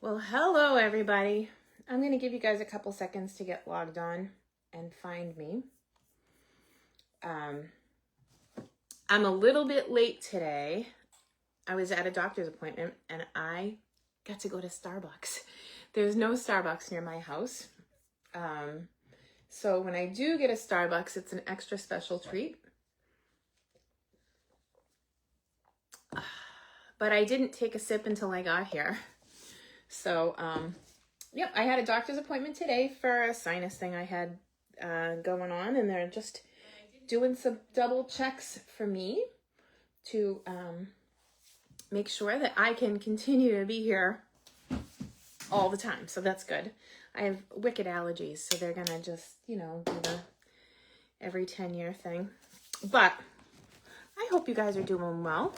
Well, hello everybody. I'm going to give you guys a couple seconds to get logged on and find me. I'm a little bit late today. I was at a doctor's appointment and I got to go to Starbucks. There's no Starbucks near my house. So when I do get a Starbucks, it's an extra special treat. But I didn't take a sip until I got here. So, yep, I had a doctor's appointment today for a sinus thing I had going on, and they're just doing some double checks for me to make sure that I can continue to be here all the time. So that's good. I have wicked allergies, so they're gonna just, do the every 10-year thing. But I hope you guys are doing well.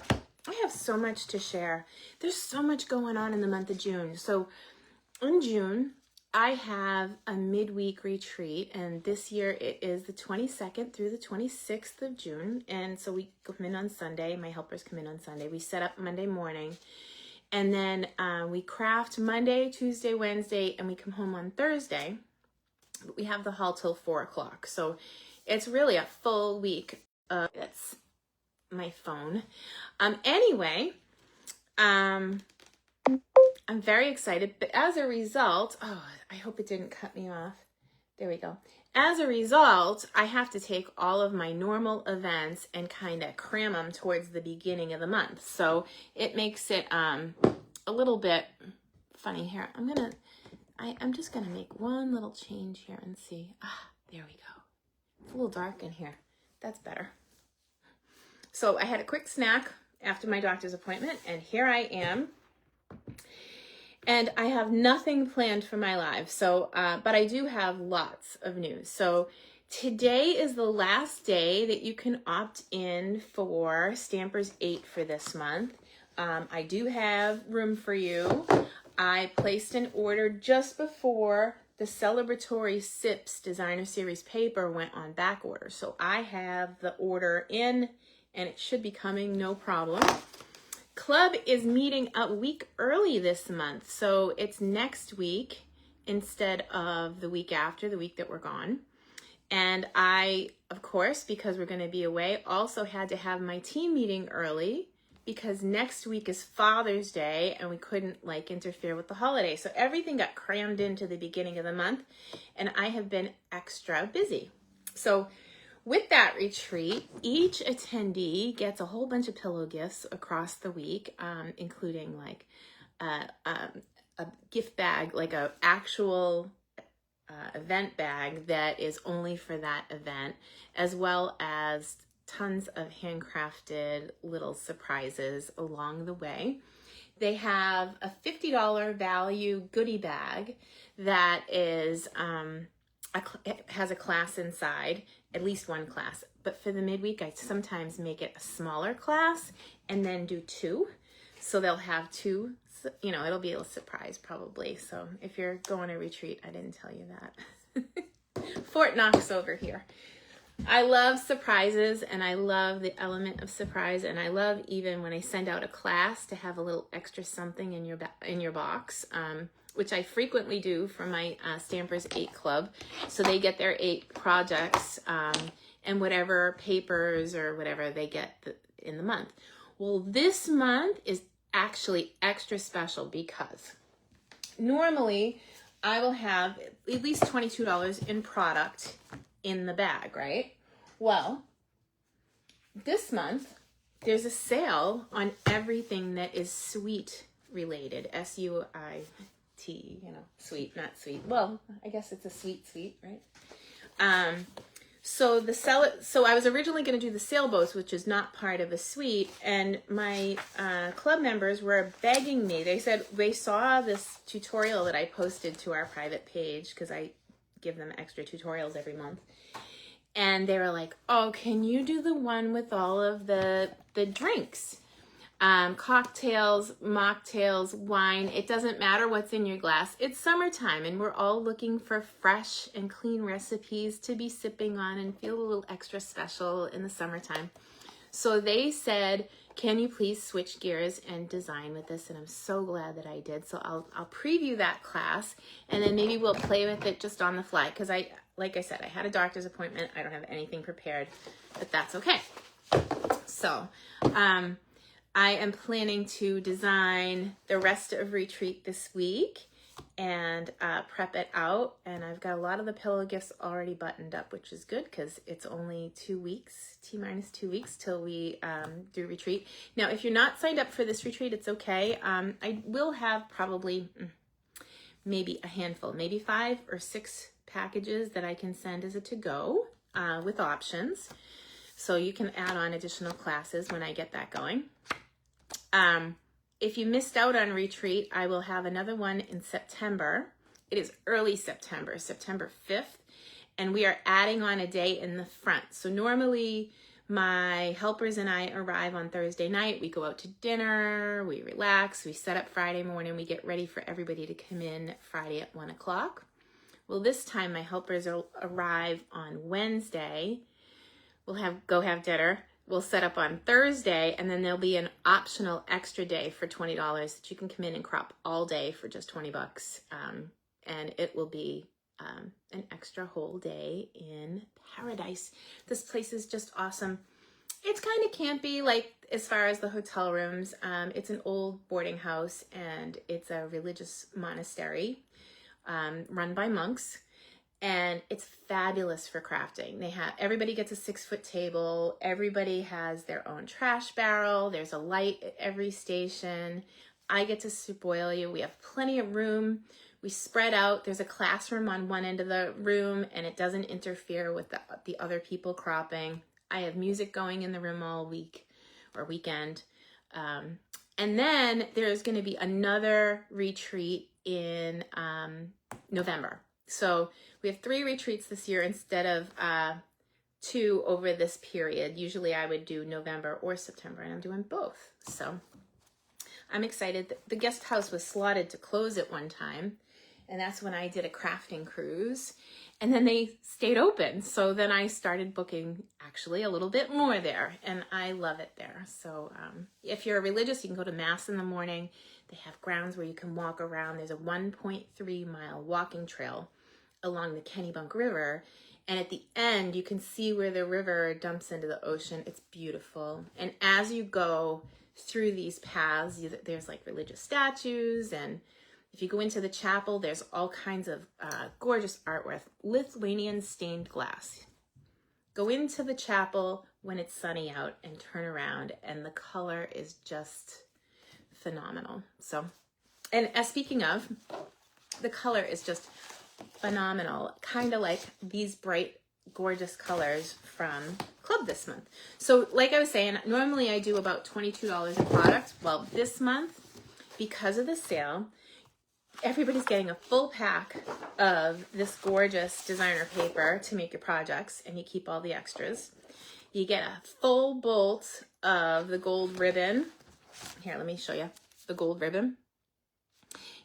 I have so much to share. There's so much going on in the month of June. So in June, I have a midweek retreat, and this year it is the 22nd through the 26th of June. And so we come in on Sunday. My helpers come in on Sunday. We set up Monday morning, and then we craft Monday, Tuesday, Wednesday, and we come home on Thursday. But we have the hall till 4 o'clock. So it's really a full week. That's my phone. Anyway, I'm very excited, but as a result, I hope it didn't cut me off. There we go. As a result, I have to take all of my normal events and kind of cram them towards the beginning of the month. So it makes it a little bit funny here. I'm just gonna make one little change here and see. There we go. It's a little dark in here. That's better. So I had a quick snack after my doctor's appointment, and here I am. And I have nothing planned for my live, so but I do have lots of news. So today is the last day that you can opt in for Stampers 8 for this month. I do have room for you. I placed an order just before the celebratory SIPs Designer Series paper went on back order. So I have the order in, and it should be coming, no problem. Club is meeting a week early this month, so it's next week instead of the week after, the week that we're gone. And I, of course, because we're going to be away, also had to have my team meeting early because next week is Father's Day and we couldn't interfere with the holiday. So everything got crammed into the beginning of the month, and I have been extra busy. So with that retreat, each attendee gets a whole bunch of pillow gifts across the week, including a gift bag, like a actual event bag that is only for that event, as well as tons of handcrafted little surprises along the way. They have a $50 value goodie bag that is it has a class inside, at least one class. But for the midweek, I sometimes make it a smaller class and then do two. So they'll have two, it'll be a surprise probably. So if you're going to retreat, I didn't tell you that. Fort Knox over here. I love surprises, and I love the element of surprise, and I love even when I send out a class to have a little extra something in your box. Which I frequently do for my Stampers 8 Club. So they get their 8 projects and whatever papers or whatever they get in the month. Well, this month is actually extra special because normally I will have at least $22 in product in the bag, right? Well, this month there's a sale on everything that is sweet related, SUIT. Sweet, not sweet. Well, I guess it's a sweet, right? So I was originally going to do the sailboats, which is not part of a suite, and my club members were begging me. They said they saw this tutorial that I posted to our private page, because I give them extra tutorials every month, and they were like, "Oh, can you do the one with all of the drinks? Cocktails, mocktails, wine. It doesn't matter what's in your glass. It's summertime and we're all looking for fresh and clean recipes to be sipping on and feel a little extra special in the summertime." So they said, can you please switch gears and design with this? And I'm so glad that I did. So I'll preview that class, and then maybe we'll play with it just on the fly, because like I said, I had a doctor's appointment. I don't have anything prepared, but that's okay. So I am planning to design the rest of retreat this week and prep it out. And I've got a lot of the pillow gifts already buttoned up, which is good because it's only 2 weeks, T-minus 2 weeks till we do retreat. Now, if you're not signed up for this retreat, it's okay. I will have probably maybe a handful, maybe 5 or 6 packages that I can send as a to-go with options. So you can add on additional classes when I get that going. If you missed out on retreat, I will have another one in September. It is early September, September 5th, and we are adding on a day in the front. So normally my helpers and I arrive on Thursday night. We go out to dinner, we relax, we set up Friday morning, we get ready for everybody to come in Friday at 1 o'clock. Well, this time my helpers will arrive on Wednesday. We'll go have dinner. We'll set up on Thursday, and then there'll be an optional extra day for $20 that you can come in and crop all day for just $20. And it will be an extra whole day in paradise. This place is just awesome. It's kind of campy, like as far as the hotel rooms. It's an old boarding house, and it's a religious monastery run by monks. And it's fabulous for crafting. Everybody gets a 6-foot table. Everybody has their own trash barrel. There's a light at every station. I get to soup boil you. We have plenty of room. We spread out. There's a classroom on one end of the room, and it doesn't interfere with the other people cropping. I have music going in the room all week or weekend. And then there's going to be another retreat in November. So we have 3 retreats this year instead of 2 over this period. Usually I would do November or September, and I'm doing both. So I'm excited. The guest house was slotted to close at one time, and that's when I did a crafting cruise. And then they stayed open. So then I started booking actually a little bit more there, and I love it there. So if you're religious, you can go to Mass in the morning. They have grounds where you can walk around. There's a 1.3-mile walking trail along the Kennebunk River, and at the end you can see where the river dumps into the ocean. It's beautiful. And as you go through these paths, there's like religious statues, and if you go into the chapel, there's all kinds of gorgeous artwork, Lithuanian stained glass. Go into the chapel when it's sunny out and turn around, and the color is just phenomenal. So, and speaking of, the color is just phenomenal, kind of like these bright, gorgeous colors from Club this month. So like I was saying, normally I do about $22 a product. Well, this month, because of the sale, everybody's getting a full pack of this gorgeous designer paper to make your projects, and you keep all the extras. You get a full bolt of the gold ribbon. Here, let me show you the gold ribbon.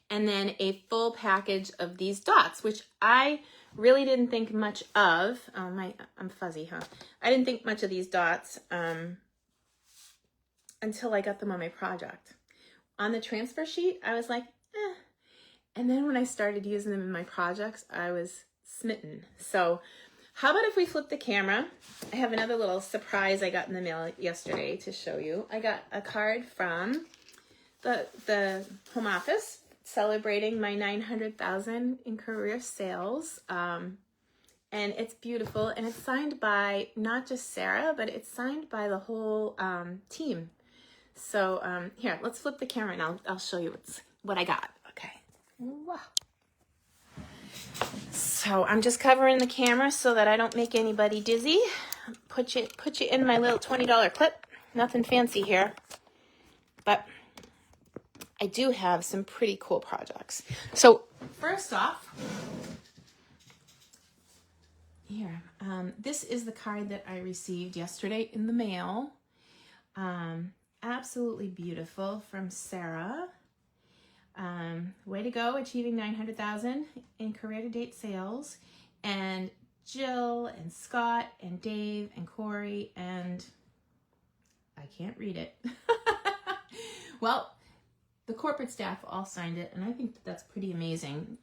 And then a full package of these dots, which I really didn't think much of. Oh, I'm fuzzy, huh? I didn't think much of these dots until I got them on my project. On the transfer sheet, I was like, eh. And then when I started using them in my projects, I was smitten. So how about if we flip the camera? I have another little surprise I got in the mail yesterday to show you. I got a card from the home office celebrating my 900,000 in career sales. And it's beautiful, and it's signed by not just Sarah, but it's signed by the whole team. So here, let's flip the camera and I'll show you what I got. Okay. Wow. So I'm just covering the camera so that I don't make anybody dizzy. Put you in my little $20 clip. Nothing fancy here, but I do have some pretty cool projects. So first off, here, this is the card that I received yesterday in the mail. Absolutely beautiful, from Sarah. Way to go, achieving 900,000 in career to date sales. And Jill and Scott and Dave and Corey and I can't read it. Well, the corporate staff all signed it, and I think that that's pretty amazing.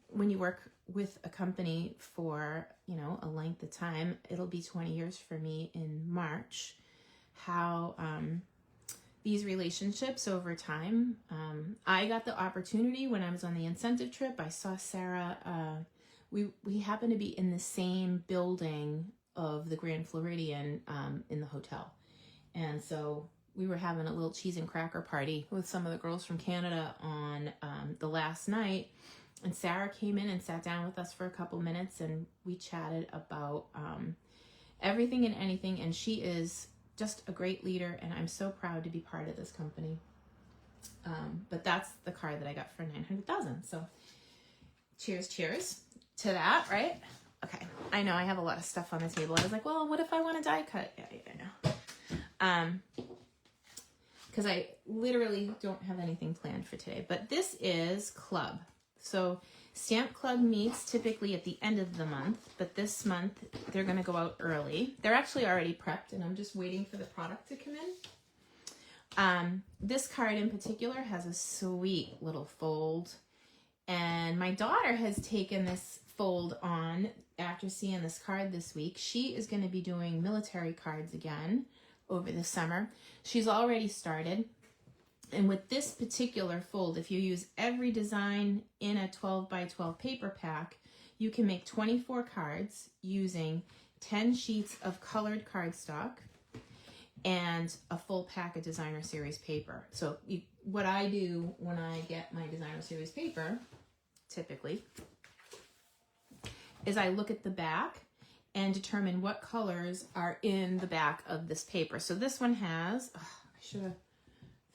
When you work with a company for, you know, a length of time, it'll be 20 years for me in March, how these relationships over time. I got the opportunity when I was on the incentive trip. I saw Sarah. We happened to be in the same building of the Grand Floridian in the hotel. And so we were having a little cheese and cracker party with some of the girls from Canada on the last night. And Sarah came in and sat down with us for a couple minutes, and we chatted about everything and anything. And she is just a great leader, and I'm so proud to be part of this company. But that's the card that I got for $900,000. So cheers to that, right? Okay, I know I have a lot of stuff on the table. I was like, well, what if I want a die cut? Yeah, I know. Because I literally don't have anything planned for today. But this is Club. So Stamp Club meets typically at the end of the month, but this month they're going to go out early. They're actually already prepped, and I'm just waiting for the product to come in. This card in particular has a sweet little fold, and my daughter has taken this fold on after seeing this card this week. She is going to be doing military cards again over the summer. She's already started. And with this particular fold, if you use every design in a 12 by 12 paper pack, you can make 24 cards using 10 sheets of colored cardstock and a full pack of designer series paper. So what I do when I get my designer series paper, typically, is I look at the back and determine what colors are in the back of this paper. So this one has, I should have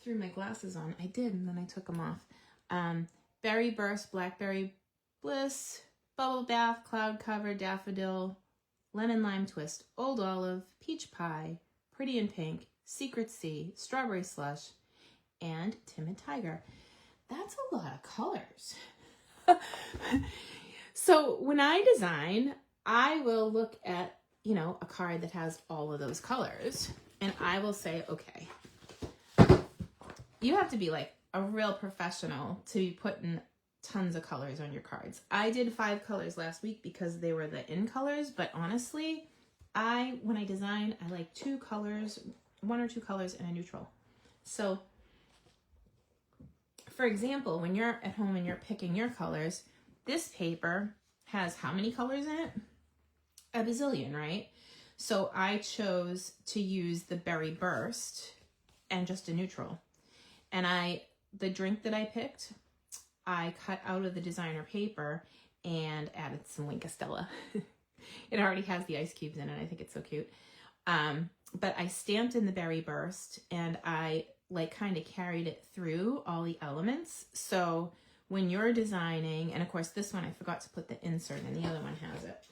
threw my glasses on. I did, and then I took them off. Berry Burst, Blackberry Bliss, Bubble Bath, Cloud Cover, Daffodil, Lemon Lime Twist, Old Olive, Peach Pie, Pretty in Pink, Secret Sea, Strawberry Slush, and Timid Tiger. That's a lot of colors. So when I design, I will look at, you know, a card that has all of those colors, and I will say, okay, you have to be like a real professional to be putting tons of colors on your cards. I did 5 colors last week because they were the in colors, but honestly, when I design, I like 2 colors, 1 or 2 colors and a neutral. So for example, when you're at home and you're picking your colors, this paper has how many colors in it? A bazillion, right? So I chose to use the Berry Burst and just a neutral. And the drink that I picked, I cut out of the designer paper and added some Wink Stella. It already has the ice cubes in it. I think it's so cute. But I stamped in the Berry Burst, and I like kind of carried it through all the elements. So when you're designing, and of course this one I forgot to put the insert, and the other one has it.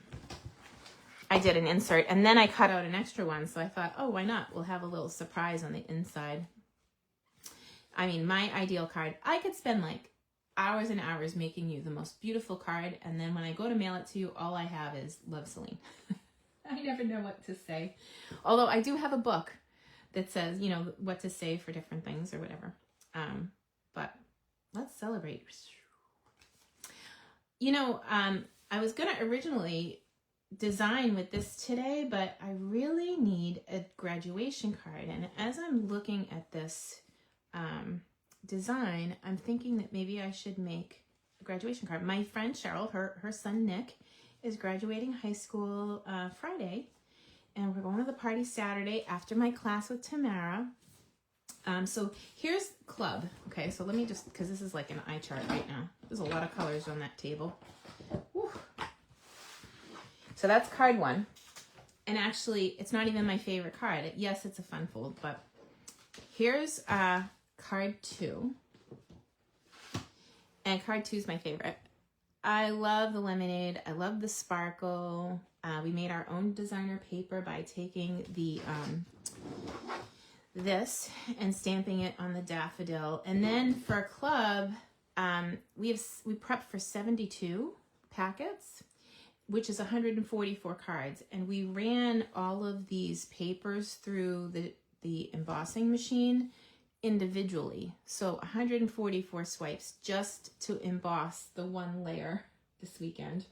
I did an insert, and then I cut out an extra one. So I thought, oh, why not? We'll have a little surprise on the inside. I mean, my ideal card, I could spend like hours and hours making you the most beautiful card, and then when I go to mail it to you, all I have is Love, Selene. I never know what to say. Although I do have a book that says, you know, what to say for different things or whatever. But let's celebrate. You know, I was going to originally design with this today, but I really need a graduation card. And as I'm looking at this design, I'm thinking that maybe I should make a graduation card. My friend Cheryl, her son Nick, is graduating high school Friday, and we're going to the party Saturday after my class with Tamara. So here's Club. Okay, so let me just, because this is like an eye chart right now. There's a lot of colors on that table. Whew. So that's card 1. And actually, it's not even my favorite card. Yes, it's a fun fold, but here's card 2. And card 2 is my favorite. I love the lemonade. I love the sparkle. We made our own designer paper by taking the this and stamping it on the daffodil. And then for Club, we prepped for 72 packets, which is 144 cards. And we ran all of these papers through the embossing machine individually. So 144 swipes just to emboss the one layer this weekend.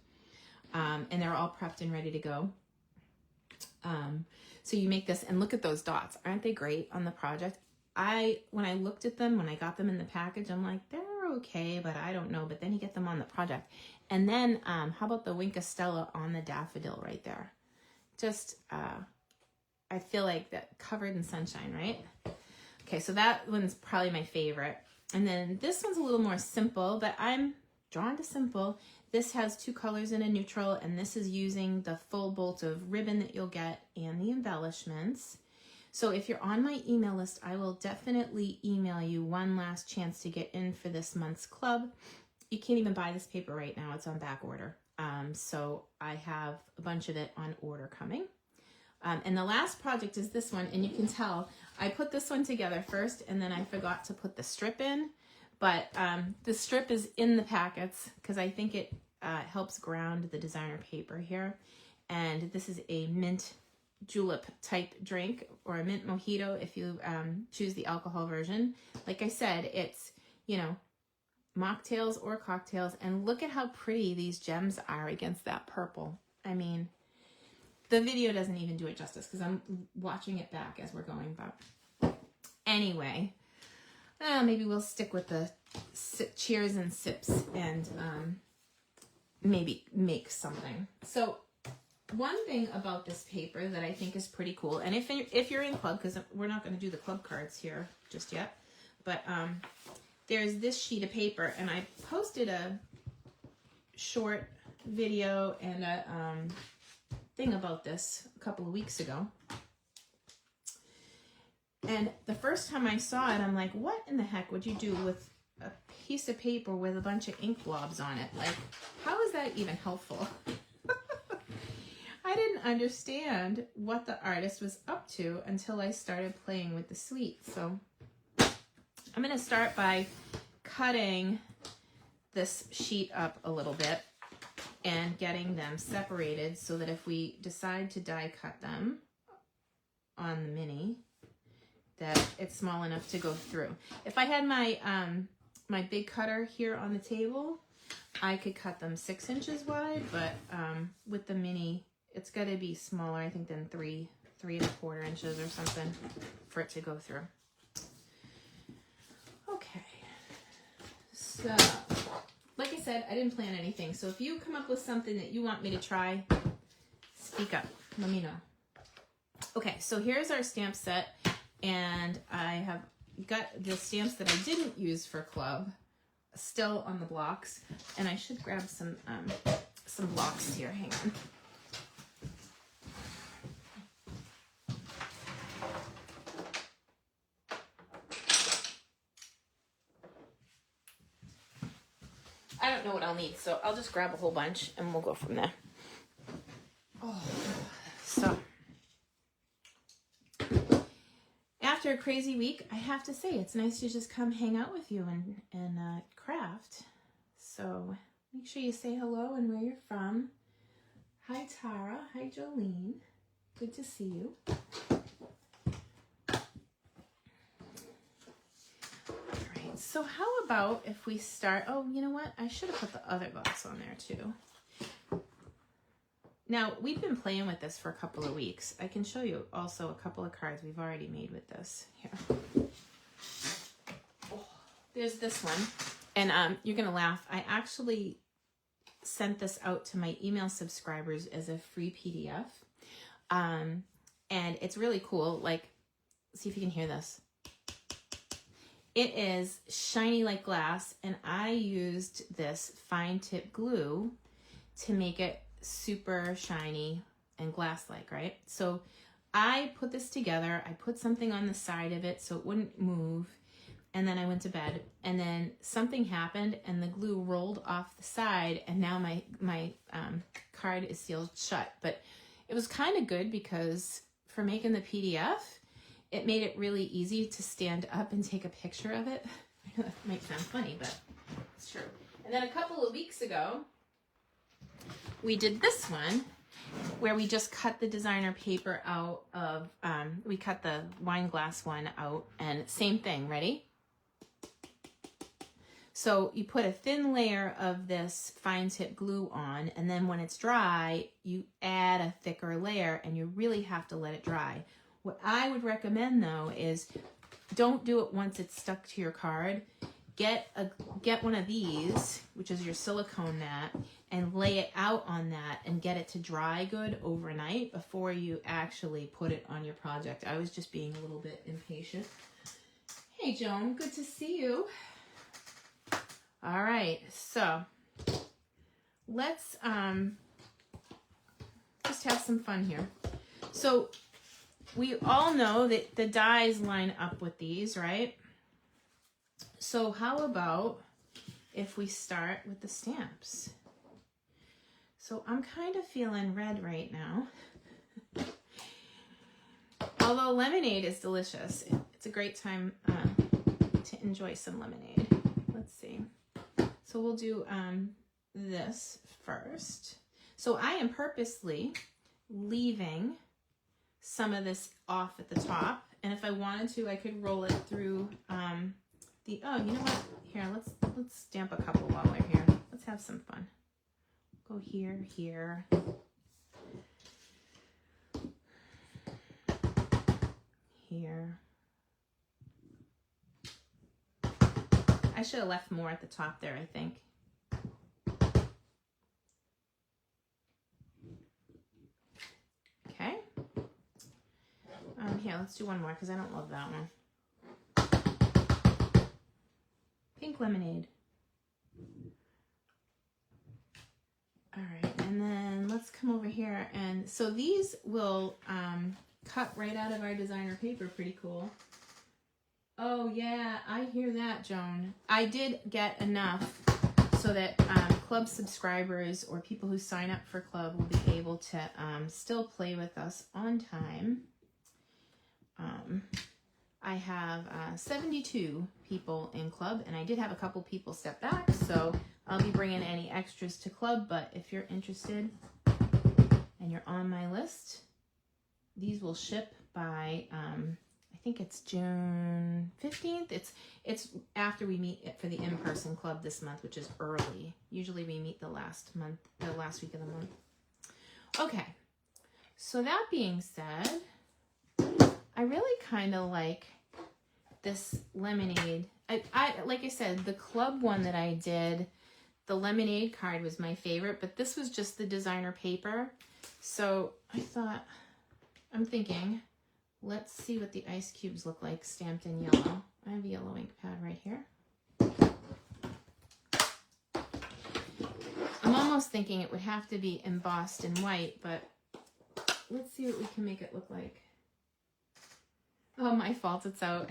And they're all prepped and ready to go. So you make this, and look at those dots. Aren't they great on the project? When I looked at them, when I got them in the package, I'm like, they're okay, but I don't know. But then you get them on the project. And then how about the Wink of Stella on the daffodil right there? Just, I feel like that covered in sunshine, right? Okay, so that one's probably my favorite. And then this one's a little more simple, but I'm drawn to simple. This has 2 colors and a neutral, and this is using the full bolt of ribbon that you'll get and the embellishments. So if you're on my email list, I will definitely email you one last chance to get in for this month's club. You can't even buy this paper right now. It's on back order. So I have a bunch of it on order coming. And the last project is this one, and you can tell I put this one together first, and then I forgot to put the strip in. But the strip is in the packets because I think it helps ground the designer paper here. And this is a mint julep type drink, or a mint mojito if you choose the alcohol version. Like I said, it's, you know, mocktails or cocktails. And look at how pretty these gems are against that purple. I mean, the video doesn't even do it justice because I'm watching it back as we're going. But anyway, maybe we'll stick with the cheers and sips and maybe make something. So one thing about this paper that I think is pretty cool, and if you're in club, because we're not going to do the club cards here just yet, but there's this sheet of paper, and I posted a short video and a thing about this a couple of weeks ago. And the first time I saw it, I'm like, what in the heck would you do with a piece of paper with a bunch of ink blobs on it? Like, how is that even helpful? I didn't understand what the artist was up to until I started playing with the suite. So I'm going to start by cutting this sheet up a little bit and getting them separated so that if we decide to die cut them on the mini, that it's small enough to go through. If I had my my big cutter here on the table, I could cut them 6 inches wide, but with the mini, it's got to be smaller, I think, than 3.25 inches or something for it to go through. Okay, so like I said, I didn't plan anything. So if you come up with something that you want me to try, speak up. Let me know. Okay, so here's our stamp set, and I have got the stamps that I didn't use for club still on the blocks, and I should grab some blocks here. Hang on. I don't know what I'll need, so I'll just grab a whole bunch and we'll go from there. Oh, so after a crazy week, I have to say it's nice to just come hang out with you and craft. So make sure you say hello and where you're from. Hi Tara, hi Jolene, good to see you. So how about if we start, oh, you know what? I should have put the other box on there too. Now, we've been playing with this for a couple of weeks. I can show you also a couple of cards we've already made with this. Here. Oh, there's this one. And you're going to laugh. I actually sent this out to my email subscribers as a free PDF. And it's really cool. Like, see if you can hear this. It is shiny like glass, and I used this fine tip glue to make it super shiny and glass-like, right? So I put this together. I put something on the side of it so it wouldn't move, and then I went to bed, and then something happened, and the glue rolled off the side, and now my card is sealed shut. But it was kind of good because for making the PDF, it made it really easy to stand up and take a picture of it. That might sound funny, but it's true. And then a couple of weeks ago, we did this one, where we just cut the designer paper out of, we cut the wine glass one out, and same thing, ready? So you put a thin layer of this fine tip glue on, and then when it's dry, you add a thicker layer, and you really have to let it dry. What I would recommend though is don't do it once it's stuck to your card. Get one of these, which is your silicone mat, and lay it out on that and get it to dry good overnight before you actually put it on your project. I was just being a little bit impatient. Hey Joan, good to see you. All right, so let's just have some fun here. So we all know that the dies line up with these, right? So how about if we start with the stamps? So I'm kind of feeling red right now. Although lemonade is delicious. It's a great time to enjoy some lemonade. Let's see. So we'll do this first. So I am purposely leaving some of this off at the top. And if I wanted to, I could roll it through oh, you know what? Here, let's stamp a couple while we're here. Let's have some fun. Go here, here. Here. I should have left more at the top there, I think. Okay. Here, let's do one more because I don't love that one. Pink lemonade. All right, and then let's come over here. And so these will cut right out of our designer paper. Pretty cool. Oh yeah, I hear that, Joan. I did get enough so that club subscribers or people who sign up for club will be able to still play with us on time. I have 72 people in club, and I did have a couple people step back, so I'll be bringing any extras to club. But if you're interested and you're on my list, these will ship by I think it's June 15th. It's after we meet for the in-person club this month, which is early. Usually we meet the last week of the month. Okay, so that being said, I really kind of like this lemonade. I like I said, the club one that I did, the lemonade card was my favorite, but this was just the designer paper. So I'm thinking, let's see what the ice cubes look like stamped in yellow. I have a yellow ink pad right here. I'm almost thinking it would have to be embossed in white, but let's see what we can make it look like. Oh, my fault, it's out.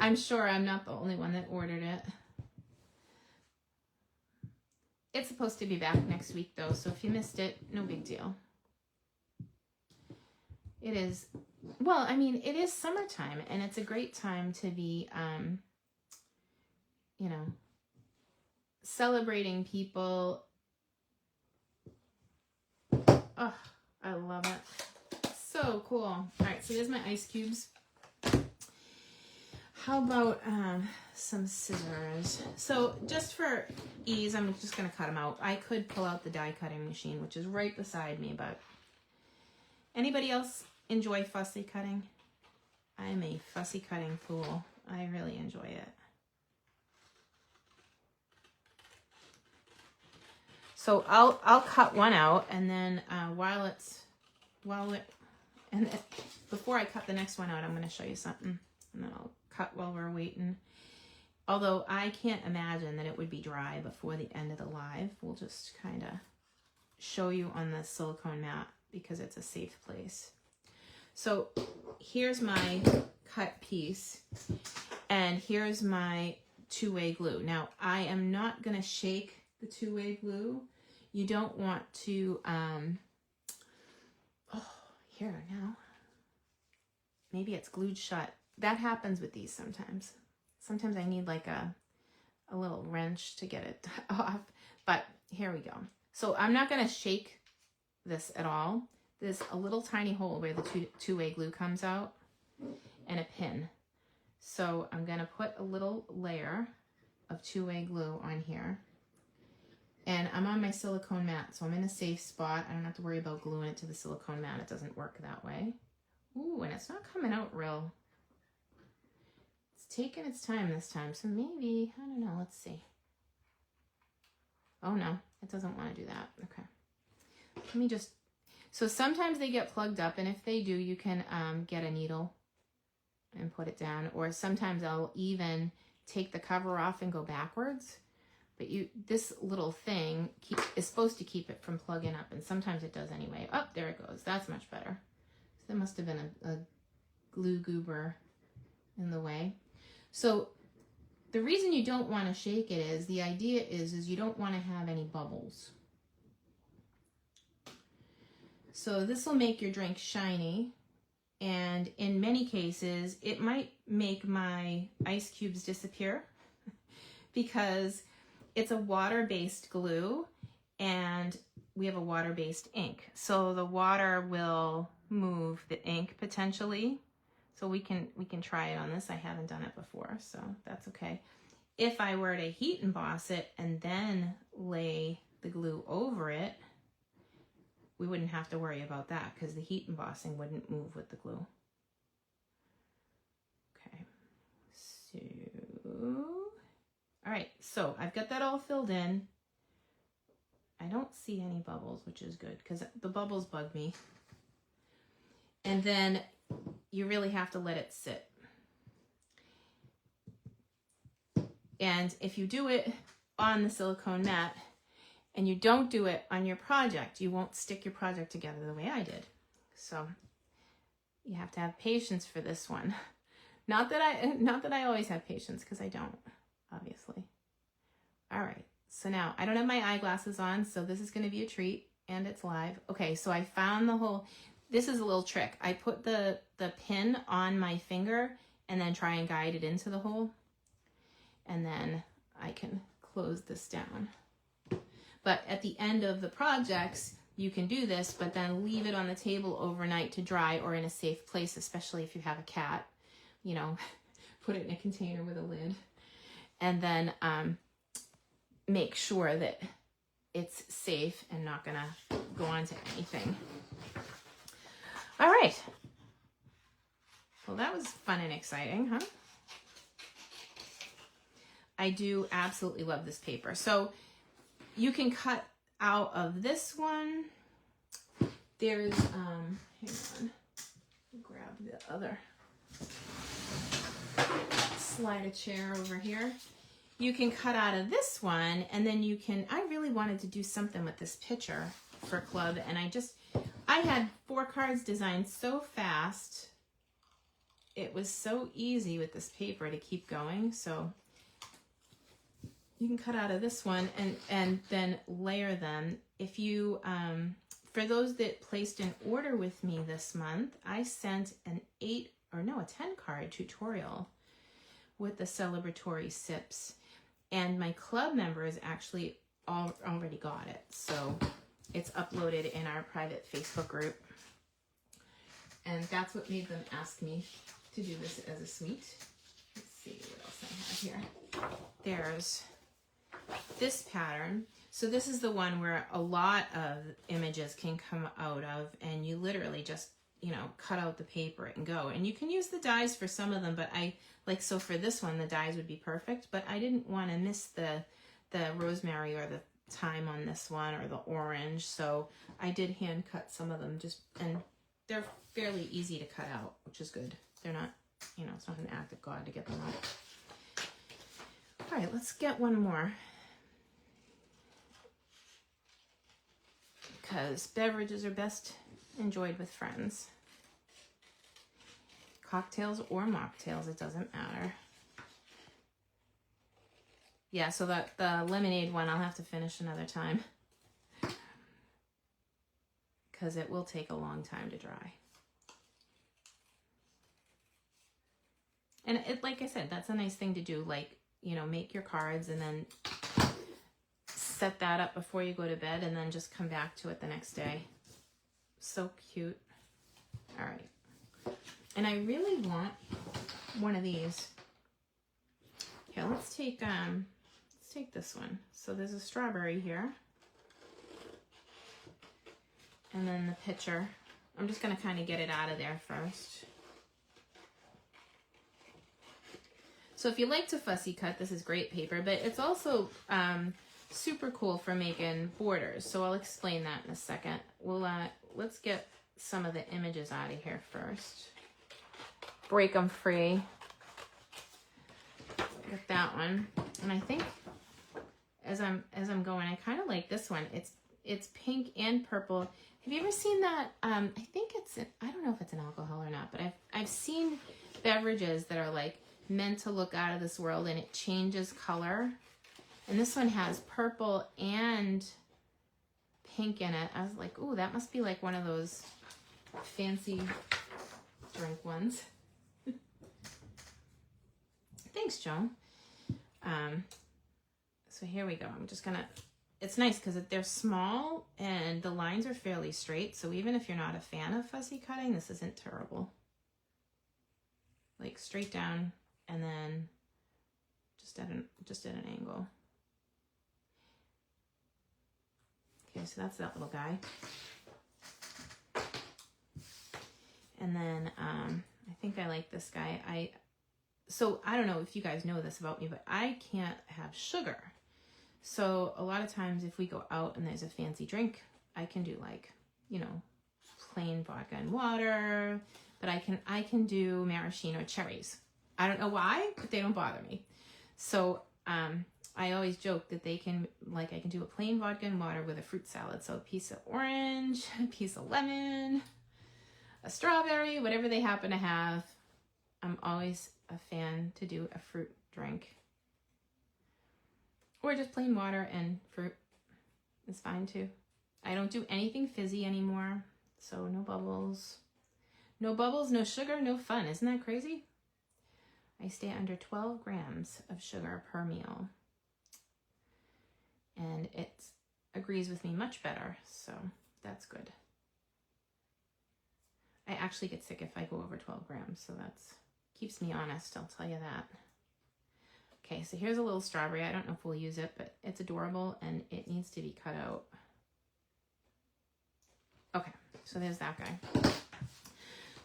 I'm sure I'm not the only one that ordered it. It's supposed to be back next week though, so if you missed it, no big deal. It is, well, I mean, it is summertime, and it's a great time to be, you know, celebrating people. Oh, I love it. So cool. All right, so there's my ice cubes. How about some scissors? So just for ease, I'm just going to cut them out. I could pull out the die cutting machine, which is right beside me, but anybody else enjoy fussy cutting? I'm a fussy cutting fool. I really enjoy it. So I'll cut one out, and then before I cut the next one out, I'm going to show you something, and then I'll cut while we're waiting. Although I can't imagine that it would be dry before the end of the live. We'll just kind of show you on the silicone mat because it's a safe place. So here's my cut piece, and here's my two-way glue. Now I am not going to shake the two-way glue. You don't want to, here now. Maybe it's glued shut. That happens with these sometimes. Sometimes I need like a little wrench to get it off, but here we go. So I'm not going to shake this at all, there's a little tiny hole where the two-way glue comes out and a pin. So I'm going to put a little layer of two-way glue on here. And I'm on my silicone mat, so I'm in a safe spot. I don't have to worry about gluing it to the silicone mat. It doesn't work that way. Ooh, and it's not coming out real. It's taking its time this time, so maybe, I don't know, let's see. Oh no, it doesn't want to do that. Okay. Let me just, so sometimes they get plugged up, and if they do, you can get a needle and put it down, or sometimes I'll even take the cover off and go backwards. But this little thing is supposed to keep it from plugging up, and sometimes it does anyway. Oh, there it goes. That's much better. So there must have been a glue goober in the way. So the reason you don't want to shake it is, the idea is you don't want to have any bubbles. So this will make your drink shiny, and in many cases, it might make my ice cubes disappear because it's a water-based glue and we have a water-based ink. So the water will move the ink potentially. So we can try it on this. I haven't done it before, so that's okay. If I were to heat emboss it and then lay the glue over it, we wouldn't have to worry about that because the heat embossing wouldn't move with the glue. Okay, so, all right, so I've got that all filled in. I don't see any bubbles, which is good because the bubbles bug me. And then you really have to let it sit. And if you do it on the silicone mat and you don't do it on your project, you won't stick your project together the way I did. So you have to have patience for this one. Not that I always have patience, because I don't, obviously. All right, so now I don't have my eyeglasses on, so this is going to be a treat, and it's live. Okay, so I found the hole. This is a little trick. I put the pin on my finger and then try and guide it into the hole, and then I can close this down. But at the end of the projects, you can do this, but then leave it on the table overnight to dry, or in a safe place, especially if you have a cat. You know, put it in a container with a lid, and then make sure that it's safe and not gonna go onto anything. All right. Well, that was fun and exciting, huh? I do absolutely love this paper. So you can cut out of this one. There's, hang on, grab the other. Slide a chair over here. You can cut out of this one, and then you can, I really wanted to do something with this picture for club, and I had 4 cards designed so fast. It was so easy with this paper to keep going. So you can cut out of this one and then layer them. If you, for those that placed an order with me this month, I sent a 10 card tutorial with the celebratory sips, and my club members actually already got it. So it's uploaded in our private Facebook group, and that's what made them ask me to do this as a suite. Let's see what else I have here. There's this pattern. So this is the one where a lot of images can come out of, and you literally just, you know, cut out the paper and go. And you can use the dies for some of them, but so for this one, the dies would be perfect, but I didn't want to miss the rosemary or the thyme on this one, or the orange. So I did hand cut some of them, and they're fairly easy to cut out, which is good. They're not, you know, it's not an act of God to get them out. All right, let's get one more, because beverages are best enjoyed with friends. Cocktails or mocktails, it doesn't matter. Yeah, so that the lemonade one I'll have to finish another time, because it will take a long time to dry. And it, like I said, that's a nice thing to do, like, you know, make your cards and then set that up before you go to bed, and then just come back to it the next day. So cute. All right. And I really want one of these. Here, let's take this one. So there's a strawberry here. And then the picture. I'm just going to kind of get it out of there first. So if you like to fussy cut, this is great paper, but it's also super cool for making borders. So I'll explain that in a second. Let's get some of the images out of here first. Break them free. Get that one. And I think as I'm going, I kind of like this one. It's pink and purple. Have you ever seen that? I think I don't know if it's an alcohol or not, but I've seen beverages that are like meant to look out of this world and it changes color. And this one has purple and pink in it. I was like, ooh, that must be like one of those fancy drink ones. Thanks, Joan. So here we go. I'm just gonna, it's nice because they're small and the lines are fairly straight. So even if you're not a fan of fussy cutting, this isn't terrible. Like straight down and then just at an angle. Okay, so that's that little guy. And then I think I like this guy. So I don't know if you guys know this about me, but I can't have sugar. So a lot of times if we go out and there's a fancy drink, I can do like, you know, plain vodka and water, but I can do maraschino cherries. I don't know why, but they don't bother me. So I always joke that I can do a plain vodka and water with a fruit salad. So a piece of orange, a piece of lemon, a strawberry, whatever they happen to have. I'm always a fan to do a fruit drink. Or just plain water and fruit is fine too. I don't do anything fizzy anymore. So no bubbles. No bubbles, no sugar, no fun. Isn't that crazy? I stay under 12 grams of sugar per meal. And it agrees with me much better, so that's good. I actually get sick if I go over 12 grams, so that's keeps me honest, I'll tell you that. Okay, so here's a little strawberry. I don't know if we'll use it, but it's adorable and it needs to be cut out. Okay, so there's that guy.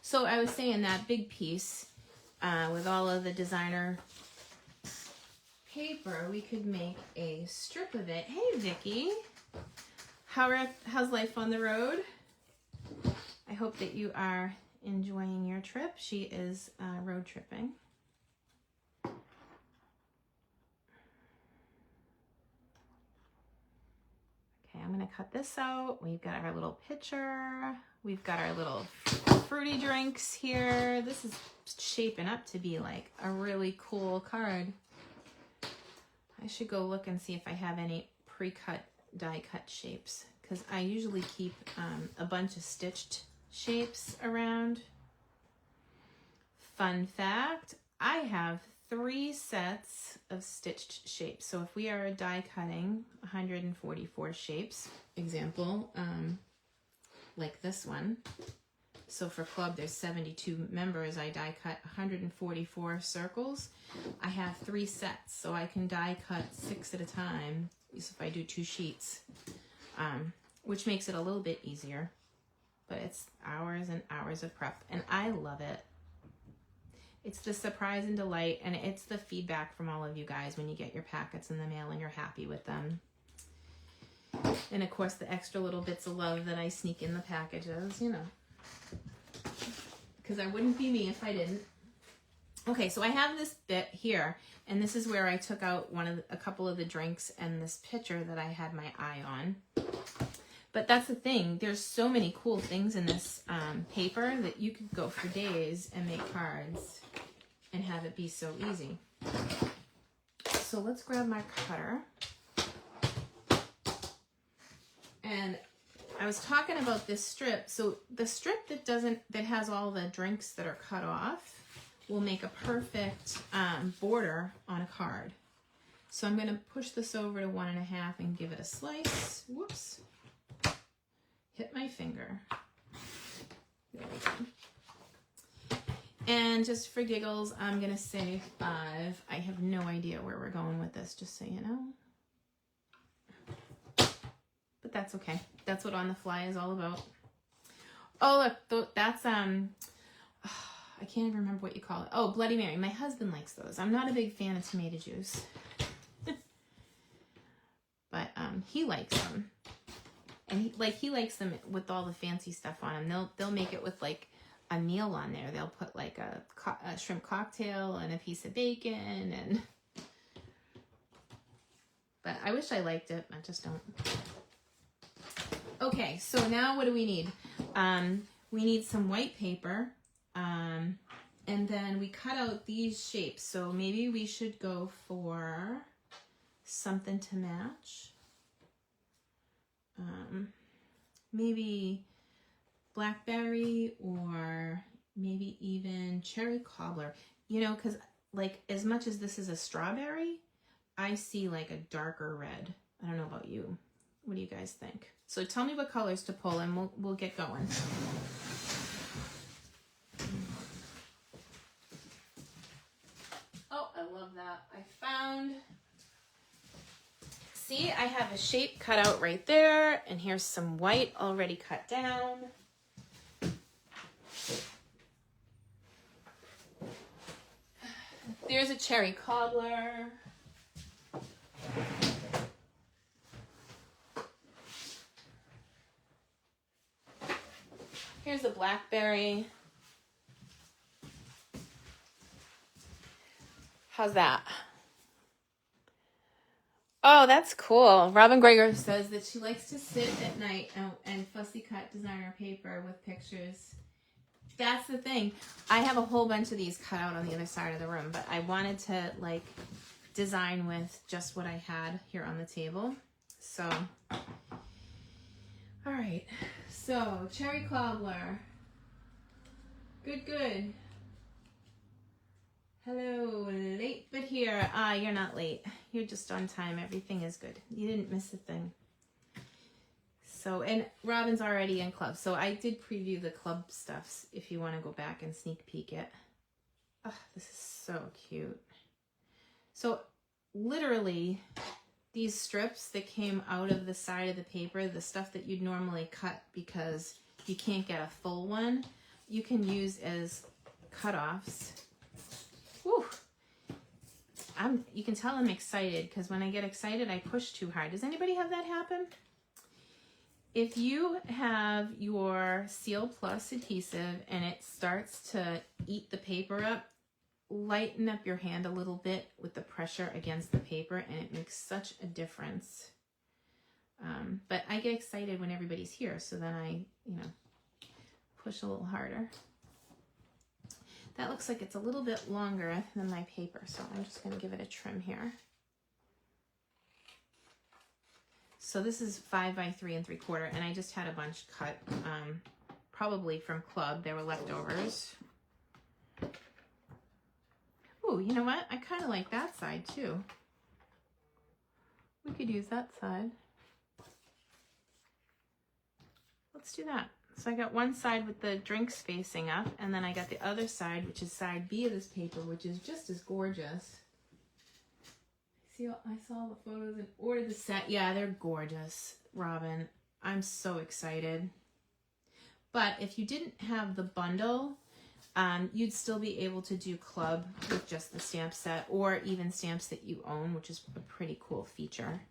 So I was saying that big piece with all of the designer paper, we could make a strip of it. Hey, Vicky. How's life on the road? I hope that you are enjoying your trip. She is road tripping. Okay, I'm gonna cut this out. We've got our little pitcher. We've got our little fruity drinks here. This is shaping up to be like a really cool card. I should go look and see if I have any pre-cut, die-cut shapes because I usually keep a bunch of stitched shapes around. Fun fact, I have 3 sets of stitched shapes. So if we are die cutting 144 shapes, example, like this one. So for club, there's 72 members. I die cut 144 circles. I have 3 sets, so I can die cut 6 at a time. If I do 2 sheets, which makes it a little bit easier. But it's hours and hours of prep, and I love it. It's the surprise and delight, and it's the feedback from all of you guys when you get your packets in the mail and you're happy with them. And of course, the extra little bits of love that I sneak in the packages, you know. Because I wouldn't be me if I didn't. Okay, so I have this bit here, and this is where I took out a couple of the drinks and this picture that I had my eye on. But that's the thing. There's so many cool things in this paper that you could go for days and make cards and have it be so easy. So let's grab my cutter. And I was talking about this strip. So the strip that has all the drinks that are cut off will make a perfect border on a card. So I'm going to push this over to 1.5 and give it a slice. Whoops. Hit my finger. There we go. And just for giggles, I'm going to say 5. I have no idea where we're going with this, just so you know. But that's okay. That's what On the Fly is all about. Oh, look, that's, I can't even remember what you call it. Oh, Bloody Mary. My husband likes those. I'm not a big fan of tomato juice. But he likes them. And he likes them with all the fancy stuff on them. They'll make it with like a meal on there. They'll put like a shrimp cocktail and a piece of bacon and. But I wish I liked it. I just don't. Okay, so now what do we need? We need some white paper. And then we cut out these shapes. So maybe we should go for something to match. Maybe blackberry or maybe even cherry cobbler. You know, because like as much as this is a strawberry, I see like a darker red. I don't know about you. What do you guys think? So tell me what colors to pull and we'll get going. Oh, I love that. See, I have a shape cut out right there, and here's some white already cut down. There's a cherry cobbler. Here's a blackberry. How's that? Oh, that's cool. Robin Greger says that she likes to sit at night and fussy cut designer paper with pictures. That's the thing. I have a whole bunch of these cut out on the other side of the room, but I wanted to like design with just what I had here on the table. So, all right. So, cherry cobbler. Good, good. Hello, late but here. You're not late. You're just on time. Everything is good. You didn't miss a thing. So, and Robin's already in club. So I did preview the club stuffs if you want to go back and sneak peek it. Oh, this is so cute. So literally these strips that came out of the side of the paper, the stuff that you'd normally cut because you can't get a full one, you can use as cutoffs. Whew. You can tell I'm excited because when I get excited, I push too hard. Does anybody have that happen? If you have your Seal Plus adhesive and it starts to eat the paper up, lighten up your hand a little bit with the pressure against the paper and it makes such a difference. But I get excited when everybody's here, so then I, push a little harder. That looks like it's a little bit longer than my paper, so I'm just going to give it a trim here. So this is 5 by 3 3/4, and I just had a bunch cut, probably from club. They were leftovers. Ooh, you know what? I kind of like that side too. We could use that side. Let's do that. So I got one side with the drinks facing up, and then I got the other side, which is side B of this paper, which is just as gorgeous. See, I saw the photos and ordered the set. Yeah, they're gorgeous, Robin. I'm so excited. But if you didn't have the bundle, you'd still be able to do club with just the stamp set, or even stamps that you own, which is a pretty cool feature.